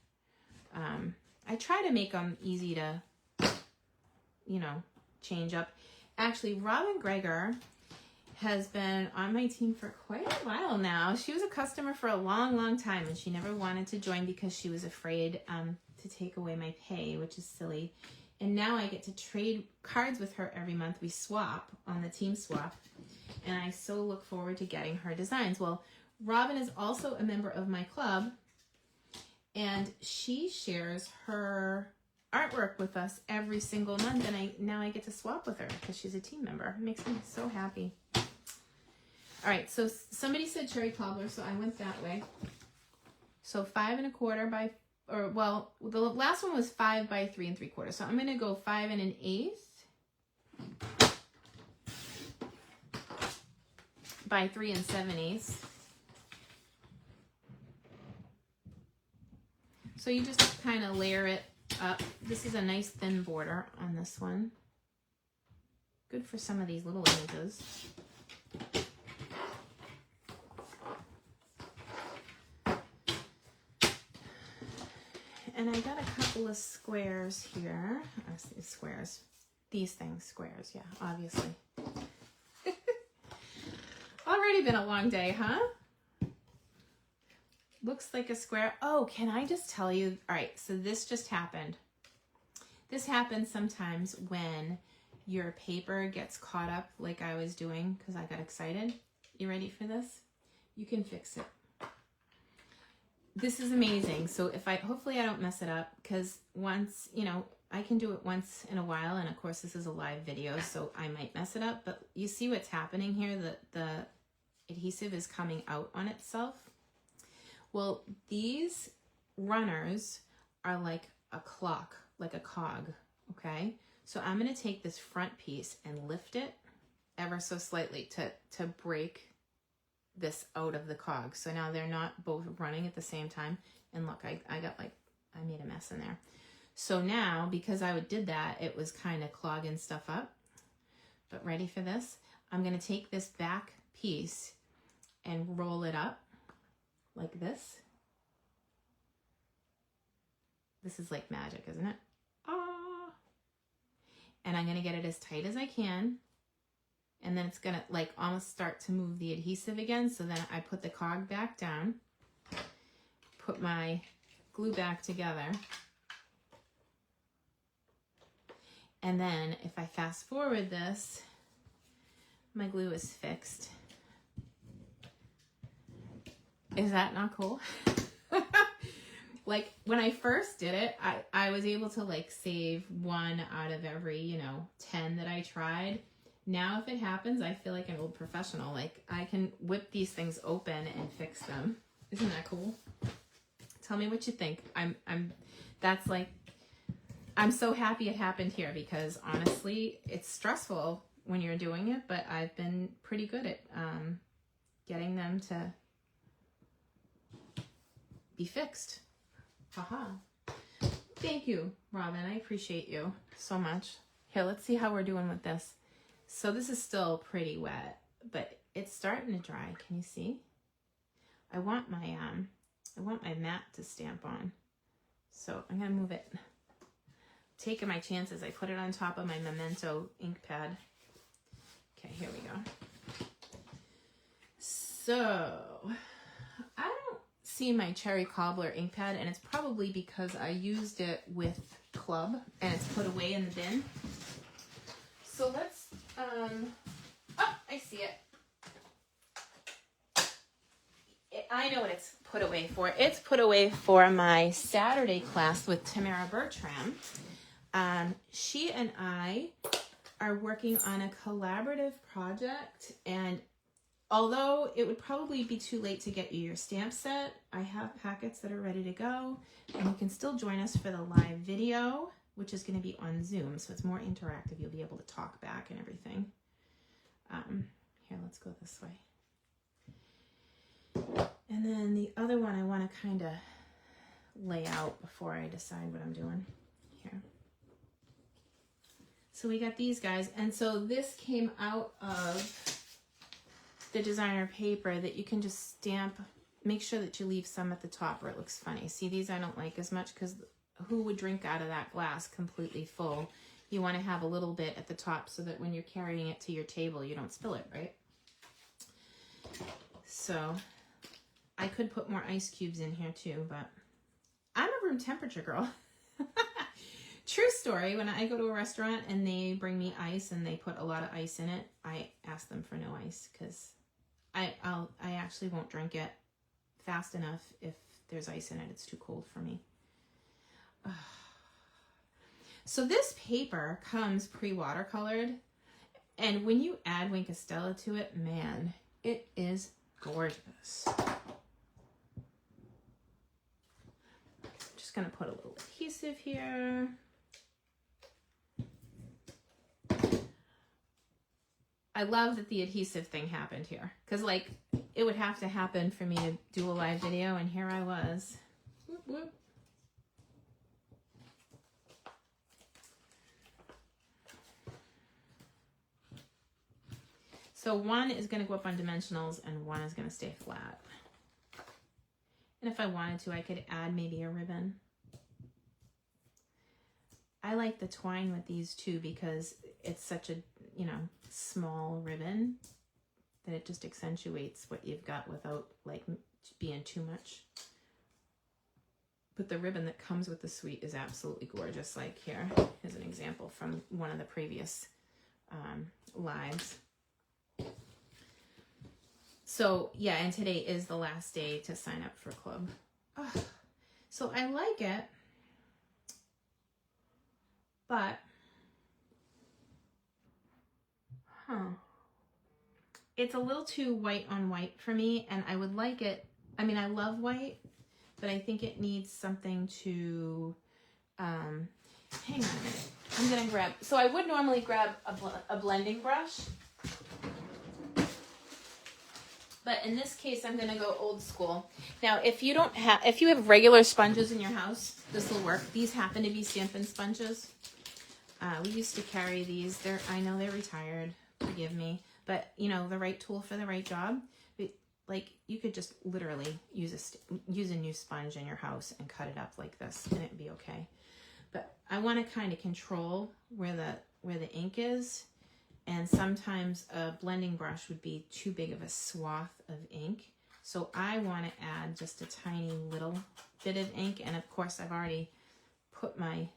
I try to make them easy to, change up. Actually, Robin Greger has been on my team for quite a while now. She was a customer for a long, long time, and she never wanted to join because she was afraid to take away my pay, which is silly. And now I get to trade cards with her every month. We swap on the team swap, and I so look forward to getting her designs. Well, Robin is also a member of my club, and she shares her artwork with us every single month, and now I get to swap with her because she's a team member. It makes me so happy. All right, so somebody said cherry cobbler, so I went that way. So 5 1/4 by, the last one was 5 by 3 3/4. So I'm gonna go 5 1/8. by 3 7/8. So you just kind of layer it up. This is a nice thin border on this one. Good for some of these little images. And I got a couple of squares here. Squares. These things, squares, yeah, obviously. Already been a long day, huh? Looks like a square. Oh, can I just tell you? All right, so this just happened. This happens sometimes when your paper gets caught up like I was doing because I got excited. You ready for this? You can fix it. This is amazing. So hopefully I don't mess it up, because once, you know, I can do it once in a while, and of course this is a live video, so I might mess it up, but you see what's happening here? The adhesive is coming out on itself. Well, these runners are like a clock, like a cog, okay? So I'm gonna take this front piece and lift it ever so slightly to break this out of the cog. So now they're not both running at the same time. And look, I made a mess in there. So now, because I did that, it was kind of clogging stuff up. But ready for this? I'm gonna take this back piece and roll it up like this. This is like magic, isn't it? Ah! And I'm gonna get it as tight as I can. And then it's gonna like almost start to move the adhesive again. So then I put the cog back down, put my glue back together. And then if I fast forward this, my glue is fixed. Is that not cool? Like when I first did it, I was able to like save 1 out of every, you know, 10 that I tried. Now if it happens, I feel like an old professional. Like I can whip these things open and fix them. Isn't that cool? Tell me what you think. I'm so happy it happened here, because honestly, it's stressful when you're doing it, but I've been pretty good at getting them to be fixed. Haha. Thank you, Robin. I appreciate you so much. Here, let's see how we're doing with this. So this is still pretty wet, but it's starting to dry. Can you see? I want my mat to stamp on. So I'm gonna move it. Taking my chances. I put it on top of my Memento ink pad. Okay, here we go. So I don't see my cherry cobbler ink pad, and it's probably because I used it with club and it's put away in the bin. So let's oh, I see it. I know what it's put away for. It's put away for my Saturday class with Tamara Bertram. She and I are working on a collaborative project, and although it would probably be too late to get you your stamp set, I have packets that are ready to go, and you can still join us for the live video, which is going to be on Zoom, so it's more interactive. You'll be able to talk back and everything. Here, let's go this way. And then the other one I want to kind of lay out before I decide what I'm doing here. So we got these guys, and so this came out of the designer paper that you can just stamp. Make sure that you leave some at the top or it looks funny. See, these I don't like as much, because who would drink out of that glass completely full? You want to have a little bit at the top so that when you're carrying it to your table, you don't spill it, right? So I could put more ice cubes in here too, but I'm a room temperature girl. True story. When I go to a restaurant and they bring me ice and they put a lot of ice in it, I ask them for no ice, because I actually won't drink it fast enough if there's ice in it. It's too cold for me. So this paper comes pre-watercolored, and when you add Wink Estella to it, man, it is gorgeous. I'm just gonna put a little adhesive here. I love that the adhesive thing happened here. Because, like, it would have to happen for me to do a live video, and here I was. Whoop, whoop. So one is going to go up on dimensionals, and one is going to stay flat. And if I wanted to, I could add maybe a ribbon. I like the twine with these too because it's such a, you know, small ribbon that it just accentuates what you've got without like being too much. But the ribbon that comes with the suite is absolutely gorgeous. Like here is an example from one of the previous lives. So yeah, and today is the last day to sign up for club. Oh, so I like it. But, it's a little too white on white for me, and I would like it, I mean, I love white, but I think it needs something to, hang on a minute, I'm gonna grab, so I would normally grab a blending brush, but in this case, I'm gonna go old school. Now, if you have regular sponges in your house, this will work. These happen to be Stampin' sponges. We used to carry these. I know they're retired. Forgive me, but you know, the right tool for the right job. Like you could just literally use a new sponge in your house and cut it up like this, and it'd be okay. But I want to kind of control where the ink is, and sometimes a blending brush would be too big of a swath of ink. So I want to add just a tiny little bit of ink, and of course I've already put my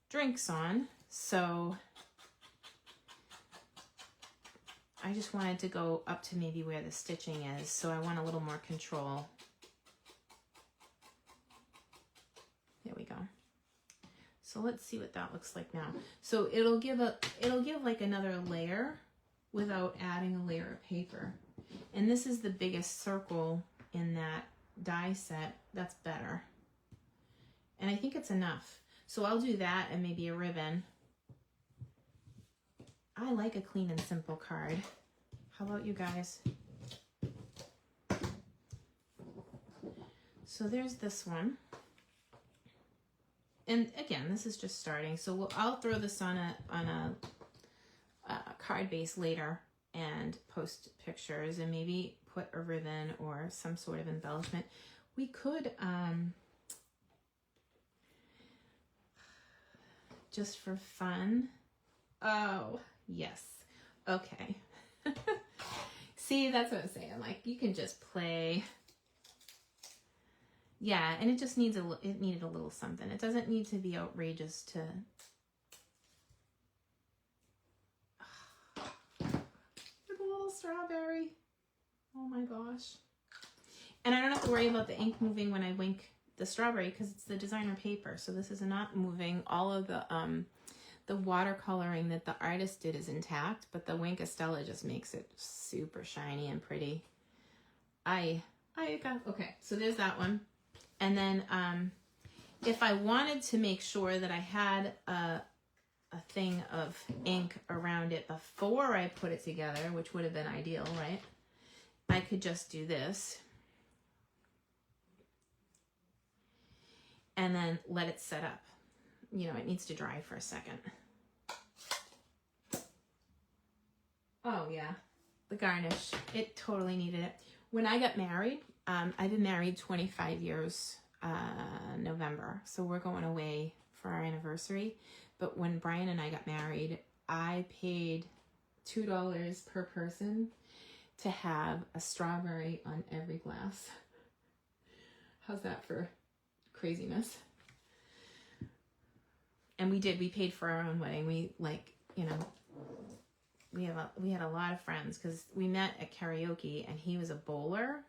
drinks on, so I just wanted to go up to maybe where the stitching is, so I want a little more control. There we go. So let's see what that looks like now. So it'll give like another layer without adding a layer of paper. And this is the biggest circle in that die set. That's better. And I think it's enough. So I'll do that and maybe a ribbon. I like a clean and simple card. How about you guys? So there's this one. And again, this is just starting. So I'll throw this on a card base later and post pictures and maybe put a ribbon or some sort of embellishment. We could, just for fun. Oh, yes. Okay. See, that's what I'm saying. Like, you can just play. Yeah, and it just needs it needed a little something. It doesn't need to be outrageous to... With a little strawberry. Oh my gosh. And I don't have to worry about the ink moving when I wink the strawberry because it's the designer paper. So this is not moving. All of the watercoloring that the artist did is intact, but the Wink Estella just makes it super shiny and pretty. Okay, so there's that one. And then if I wanted to make sure that I had a thing of ink around it before I put it together, which would have been ideal, right? I could just do this. And then let it set up. You know, it needs to dry for a second. Oh yeah, the garnish. It totally needed it. When I got married, I've been married 25 years, November. So we're going away for our anniversary. But when Brian and I got married, I paid $2 per person to have a strawberry on every glass. How's that for craziness? And we paid for our own wedding. We had a lot of friends because we met at karaoke and he was a bowler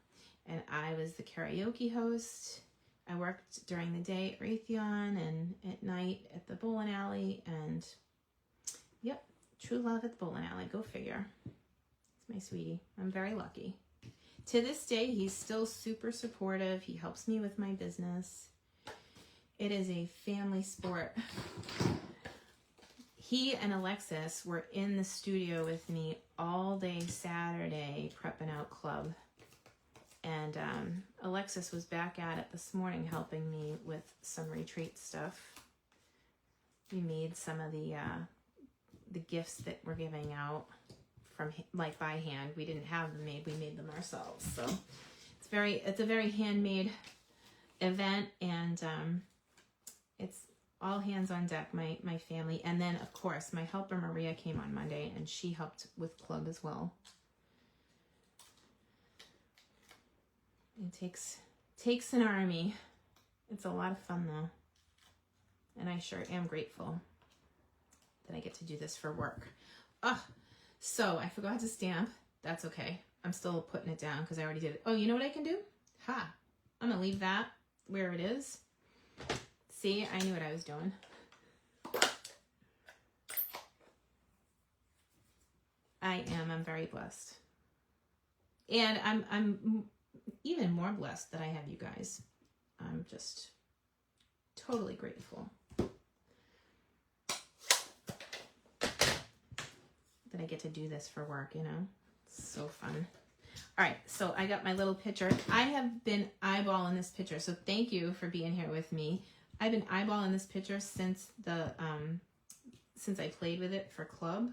and I was the karaoke host. I worked during the day at Raytheon and at night at the bowling alley, and yep, true love at the bowling alley. Go figure. It's my sweetie. I'm very lucky. To this day, he's still super supportive. He helps me with my business. It is a family sport. he and Alexis were in the studio with me all day Saturday prepping out club. And Alexis was back at it this morning helping me with some retreat stuff. We made some of the gifts that we're giving out from like by hand. We didn't have them made, we made them ourselves. So it's a very handmade event, and it's all hands on deck, my family. And then of course my helper Maria came on Monday and she helped with club as well. It takes an army. It's a lot of fun though. And I sure am grateful that I get to do this for work. So I forgot to stamp. That's okay. I'm still putting it down because I already did it. Oh, you know what I can do? I'm gonna leave that where it is. See, I knew what I was doing. I'm very blessed. And I'm even more blessed that I have you guys. I'm just totally grateful that I get to do this for work, you know? It's so fun. All right, so I got my little picture. I have been eyeballing this picture, so thank you for being here with me. I've been eyeballing this picture since since I played with it for club,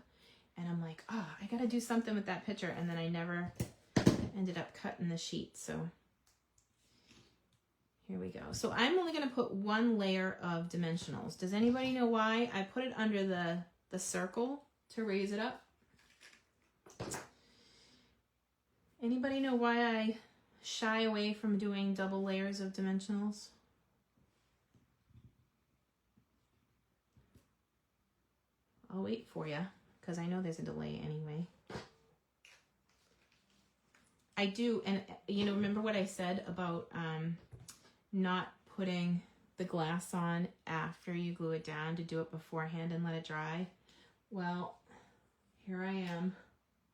and I'm like, I gotta do something with that picture, and then I never ended up cutting the sheet, so here we go. So I'm only gonna put one layer of dimensionals. Does anybody know why? I put it under the circle to raise it up. Anybody know why I shy away from doing double layers of dimensionals? I'll wait for you because I know there's a delay anyway. I do, and you know, remember what I said about not putting the glass on after you glue it down, to do it beforehand and let it dry? Well, here I am.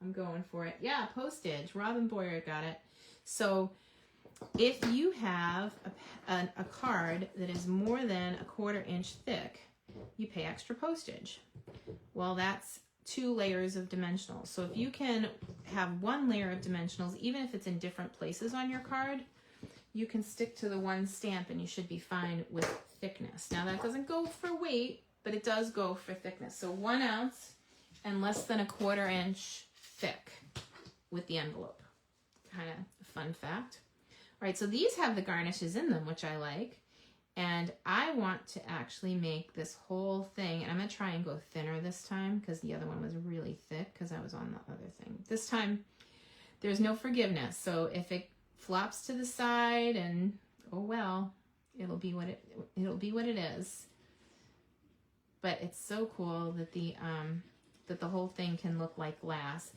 I'm going for it. Yeah, postage. Robin Boyer got it. So if you have a card that is more than 1/4 inch thick, you pay extra postage. Well, that's 2 layers of dimensionals. So if you can have 1 layer of dimensionals, even if it's in different places on your card, you can stick to the one stamp and you should be fine with thickness. Now that doesn't go for weight, but it does go for thickness. So 1 ounce and less than 1/4 inch thick with the envelope. Kind of a fun fact. All right, so these have the garnishes in them, which I like. And I want to actually make this whole thing, and I'm going to try and go thinner this time because the other one was really thick because I was on the other thing. This time, there's no forgiveness. So if it flops to the side, and oh well, it'll be what it is. But it's so cool that the whole thing can look like glass.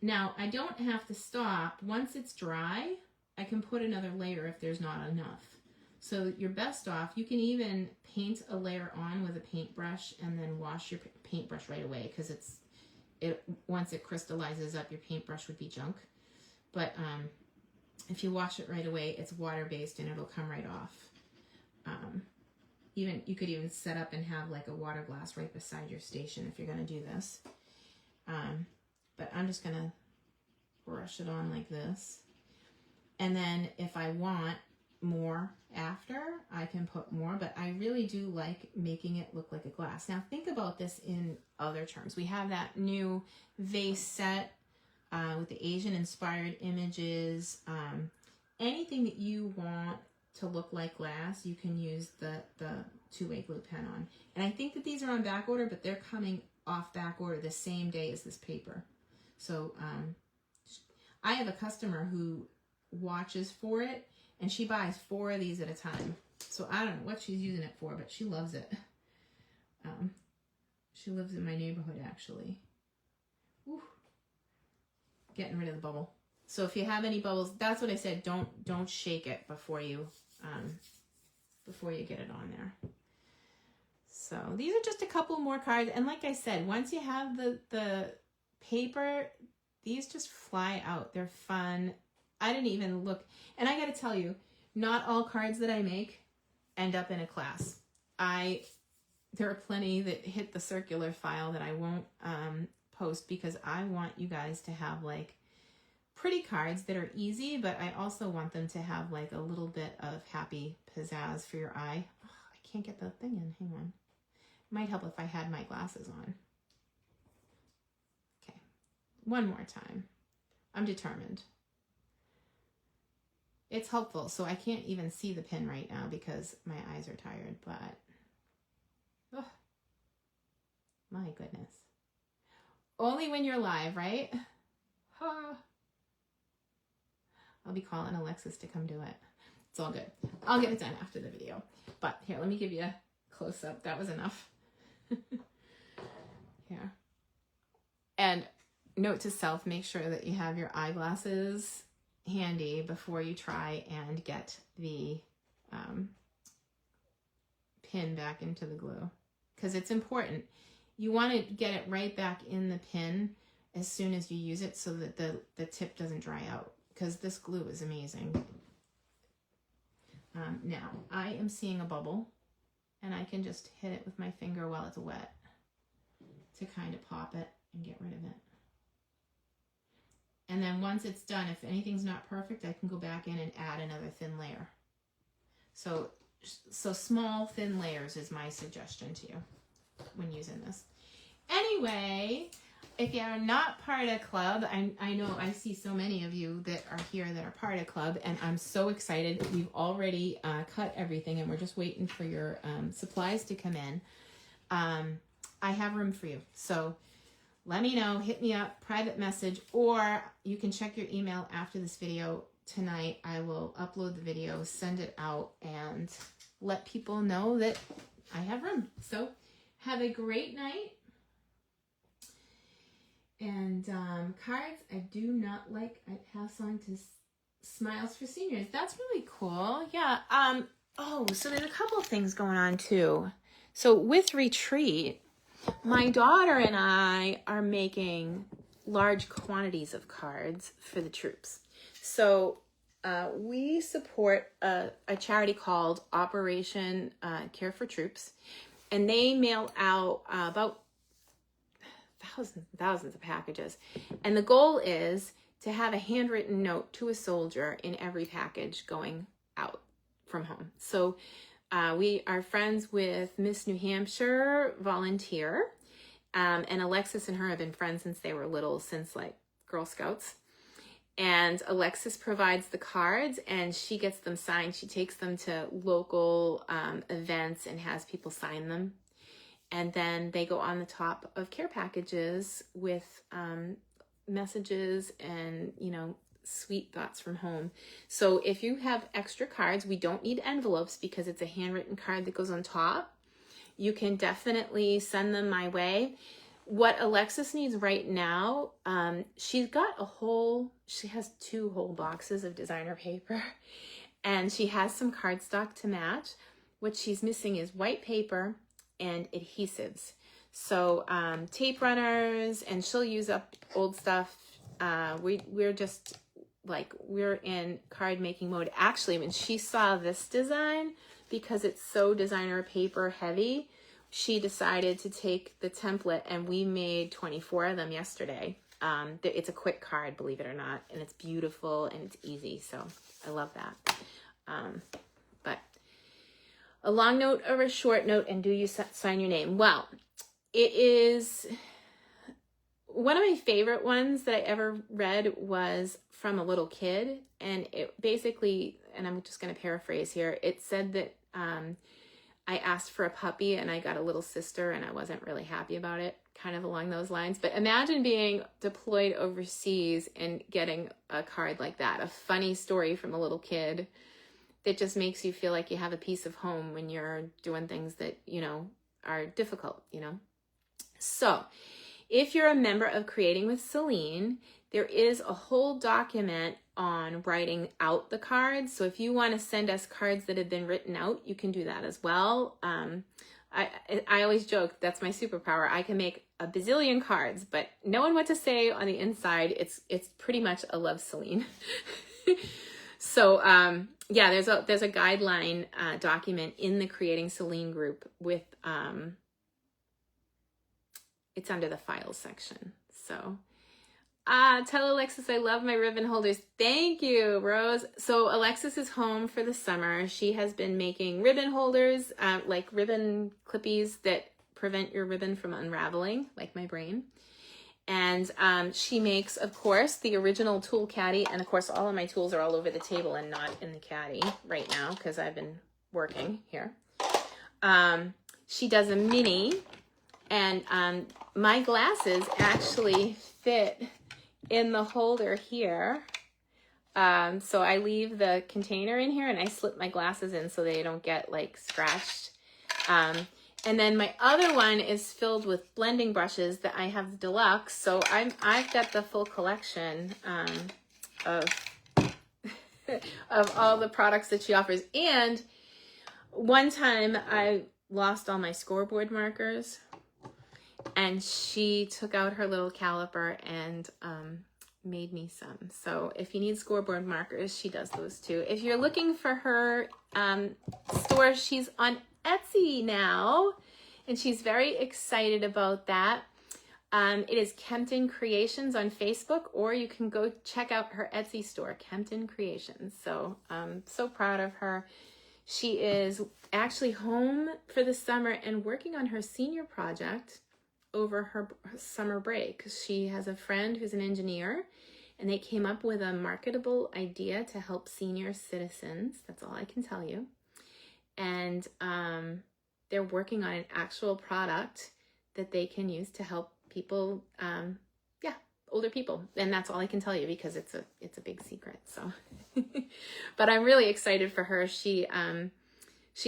Now, I don't have to stop. Once it's dry, I can put another layer if there's not enough. So you're best off, you can even paint a layer on with a paintbrush and then wash your paintbrush right away, because once it crystallizes up, your paintbrush would be junk. But if you wash it right away, it's water-based and it'll come right off. You could even set up and have like a water glass right beside your station if you're going to do this. But I'm just going to brush it on like this. And then if I want more after, I can put more, but I really do like making it look like a glass. Now think about this in other terms. We have that new vase set with the Asian inspired images. Anything that you want to look like glass, you can use the two-way glue pen on. And I think that these are on back order, but they're coming off back order the same day as this paper. So I have a customer who watches for it, and she buys 4 of these at a time. So I don't know what she's using it for, but she loves it. She lives in my neighborhood, actually. Whew. Getting rid of the bubble. So if you have any bubbles, that's what I said. Don't shake it before you get it on there. So these are just a couple more cards, and like I said, once you have the paper, these just fly out. They're fun. I didn't even look, and I got to tell you, not all cards that I make end up in a class. I there are plenty that hit the circular file that I won't post because I want you guys to have like pretty cards that are easy, but I also want them to have like a little bit of happy pizzazz for your eye. Oh, I can't get the thing in. Hang on. Might help if I had my glasses on. Okay. One more time. I'm determined. It's helpful, so I can't even see the pin right now because my eyes are tired, but oh, my goodness. Only when you're live, right? Huh. I'll be calling Alexis to come do it. It's all good. I'll get it done after the video. But here, let me give you a close-up. That was enough. Here. And note to self, make sure that you have your eyeglasses handy before you try and get the pin back into the glue. Because it's important. You want to get it right back in the pin as soon as you use it so that the tip doesn't dry out. Because this glue is amazing. Now, I am seeing a bubble, and I can just hit it with my finger while it's wet to kind of pop it and get rid of it. And then once it's done, if anything's not perfect, I can go back in and add another thin layer. So small, thin layers is my suggestion to you when using this. Anyway, if you're not part of club, I know I see so many of you that are here that are part of club, and I'm so excited. We've already cut everything, and we're just waiting for your supplies to come in. I have room for you. So let me know, hit me up, private message, or you can check your email after this video tonight. I will upload the video, send it out, and let people know that I have room. So have a great night. And cards, I do not like. I pass on to Smiles for Seniors. That's really cool. Yeah. Oh, so there's a couple of things going on too. So with Retreat, my daughter and I are making large quantities of cards for the troops. So we support a charity called Operation Care for Troops, and they mail out about thousands of packages. And the goal is to have a handwritten note to a soldier in every package going out from home. So we are friends with Miss New Hampshire Volunteer, and Alexis and her have been friends since they were little, since like Girl Scouts. And Alexis provides the cards and she gets them signed. She takes them to local events and has people sign them. And then they go on the top of care packages with messages and, you know, sweet thoughts from home. So if you have extra cards, we don't need envelopes because it's a handwritten card that goes on top. You can definitely send them my way. What Alexis needs right now, she has 2 whole boxes of designer paper, and she has some cardstock to match. What she's missing is white paper and adhesives. So tape runners, and she'll use up old stuff. We're just like, we're in card making mode. Actually, when she saw this design, because it's so designer paper heavy, she decided to take the template, and we made 24 of them yesterday. It's a quick card, believe it or not, and it's beautiful and it's easy. So I love that. But a long note or a short note, and do you sign your name? Well, it is one of my favorite ones that I ever read was from a little kid, and it basically, and I'm just going to paraphrase here, it said that I asked for a puppy and I got a little sister and I wasn't really happy about it, kind of along those lines. But imagine being deployed overseas and getting a card like that, a funny story from a little kid that just makes you feel like you have a piece of home when you're doing things that, you know, are difficult, you know. So if you're a member of Creating with Selene, there is a whole document on writing out the cards. So if you want to send us cards that have been written out, you can do that as well. I always joke, that's my superpower. I can make a bazillion cards, but knowing what to say on the inside, it's pretty much a love Selene. So yeah, there's a guideline document in the Creating Selene group with it's under the files section. So tell Alexis I love my ribbon holders. Thank you, Rose. So Alexis is home for the summer. She has been making ribbon holders, like ribbon clippies that prevent your ribbon from unraveling, like my brain. And she makes, of course, the original tool caddy. And of course, all of my tools are all over the table and not in the caddy right now because I've been working here. She does a mini, and my glasses actually fit in the holder here. So I leave the container in here and I slip my glasses in so they don't get like scratched. And then my other one is filled with blending brushes that I have deluxe. So I've got the full collection of of all the products that she offers. And one time I lost all my scoreboard markers, and she took out her little caliper and made me some. So if you need scoreboard markers, she does those too. If you're looking for her store, she's on Etsy now, and she's very excited about that. It is Kempton Creations on Facebook, or you can go check out her Etsy store, Kempton Creations. So I'm so proud of her. She is actually home for the summer and working on her senior project over her summer break. She has a friend who's an engineer, and they came up with a marketable idea to help senior citizens. That's all I can tell you. And they're working on an actual product that they can use to help people, older people. And that's all I can tell you because it's a big secret. So, but I'm really excited for her. She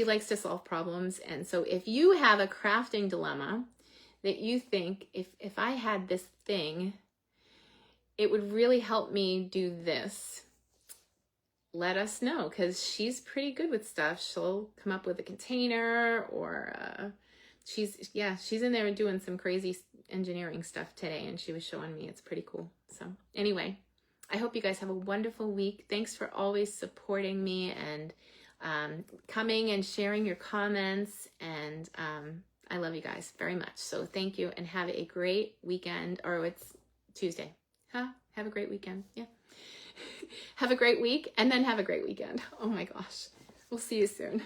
likes to solve problems. And so if you have a crafting dilemma that you think, if I had this thing, it would really help me do this, let us know, because she's pretty good with stuff. She'll come up with a container, or she's in there doing some crazy engineering stuff today, and she was showing me. It's pretty cool. So anyway, I hope you guys have a wonderful week. Thanks for always supporting me and coming and sharing your comments, and I love you guys very much. So thank you, and have a great weekend. Or it's Tuesday. Have a great weekend. Yeah. Have a great week, and then have a great weekend. Oh my gosh. We'll see you soon.